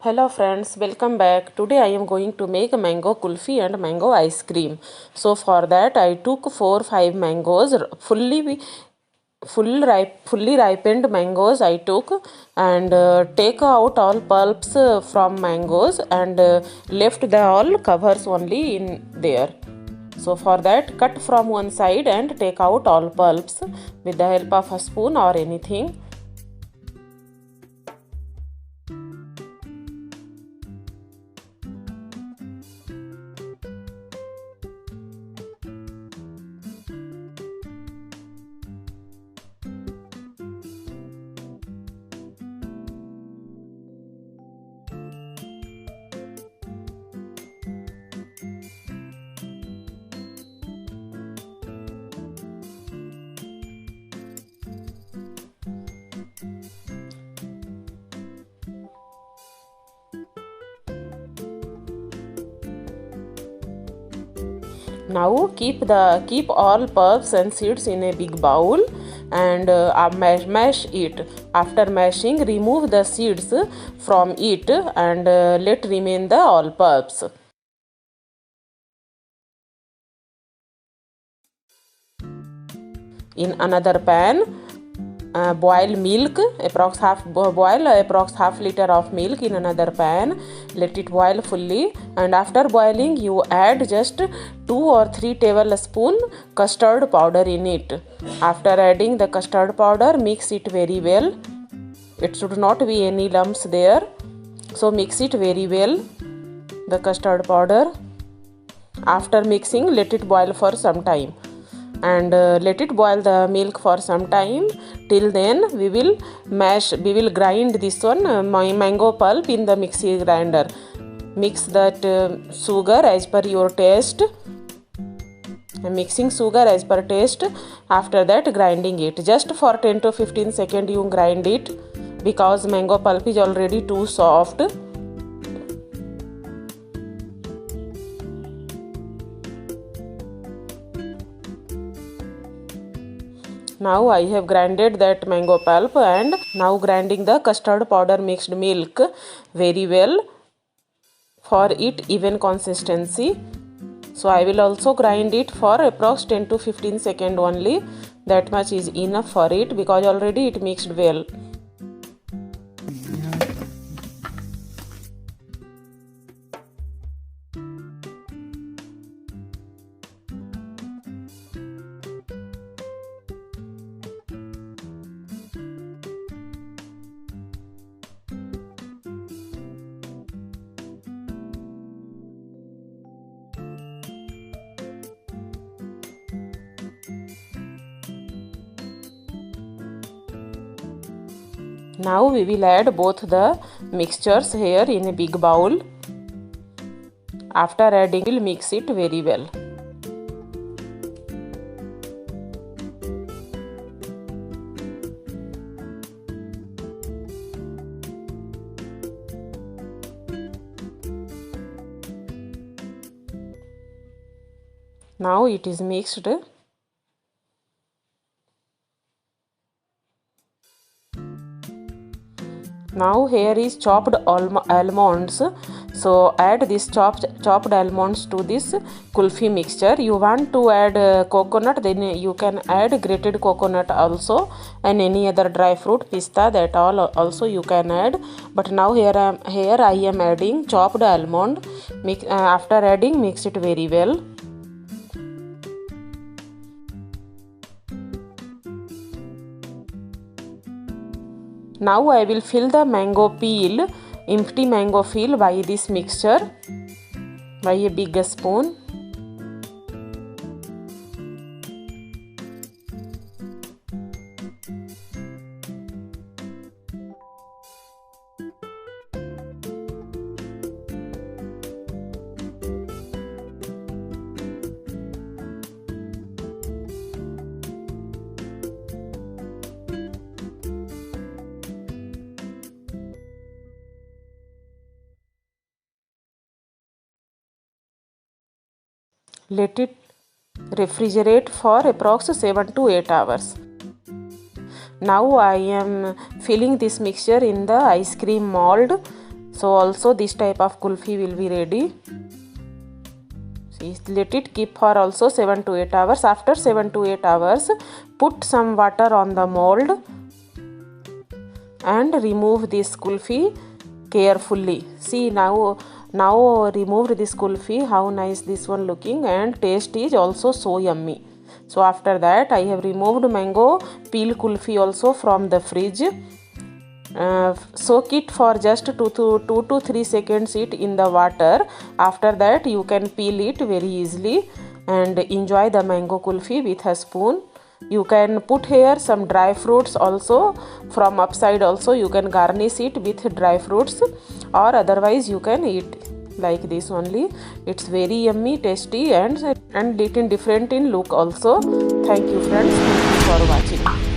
Hello friends, welcome back. Today I am going to make mango kulfi and mango ice cream. So for that I took 4-5 mangoes, fully ripened mangoes I took, and take out all pulps from mangoes and left the all covers only in there. So for that, cut from one side and take out all pulps with the help of a spoon or anything. Now keep all pulps and seeds in a big bowl and mash it. After mashing, remove the seeds from it and let remain the all pulps. In another pan, boil milk, approx half liter of milk in another pan. Let it boil fully, and after boiling you add just 2 or 3 tablespoon custard powder in it. After adding the custard powder, mix it very well. It should not be any lumps there, so mix it very well, the custard powder. After mixing, let it boil for some time and let it boil the milk for some time. Till then we will grind this one mango pulp in the mixie grinder. Mix that sugar as per your taste. Mixing sugar as per taste. After that, grinding it just for 10 to 15 seconds. You grind it because mango pulp is already too soft. Now I have grinded that mango pulp and now grinding the custard powder mixed milk very well for it even consistency. So I will also grind it for approx 10 to 15 seconds only. That much is enough for it because already it mixed well. Now we will add both the mixtures here in a big bowl. After adding, we will mix it very well. Now it is mixed. Now here is chopped almonds. So add this chopped almonds to this kulfi mixture. You want to add coconut, then you can add grated coconut also, and any other dry fruit, pista, that all also you can add. But now here I am adding chopped almond. After adding, mix it very well. Now I will fill the empty mango peel by this mixture by a big spoon. Let it refrigerate for approx 7 to 8 hours. Now I am filling this mixture in the ice cream mold. So also this type of kulfi will be ready. See, let it keep for also 7 to 8 hours. After 7 to 8 hours, put some water on the mold and remove this kulfi carefully. See, now removed this kulfi, how nice this one looking, and taste is also so yummy. So after that, I have removed mango peel kulfi also from the fridge. Soak it for just 2 to 3 seconds it in the water. After that, you can peel it very easily and enjoy the mango kulfi with a spoon. You can put here some dry fruits also. From upside also you can garnish it with dry fruits, or otherwise you can eat like this only. It's very yummy, tasty, and little different in look also. Thank you friends, thank you for watching.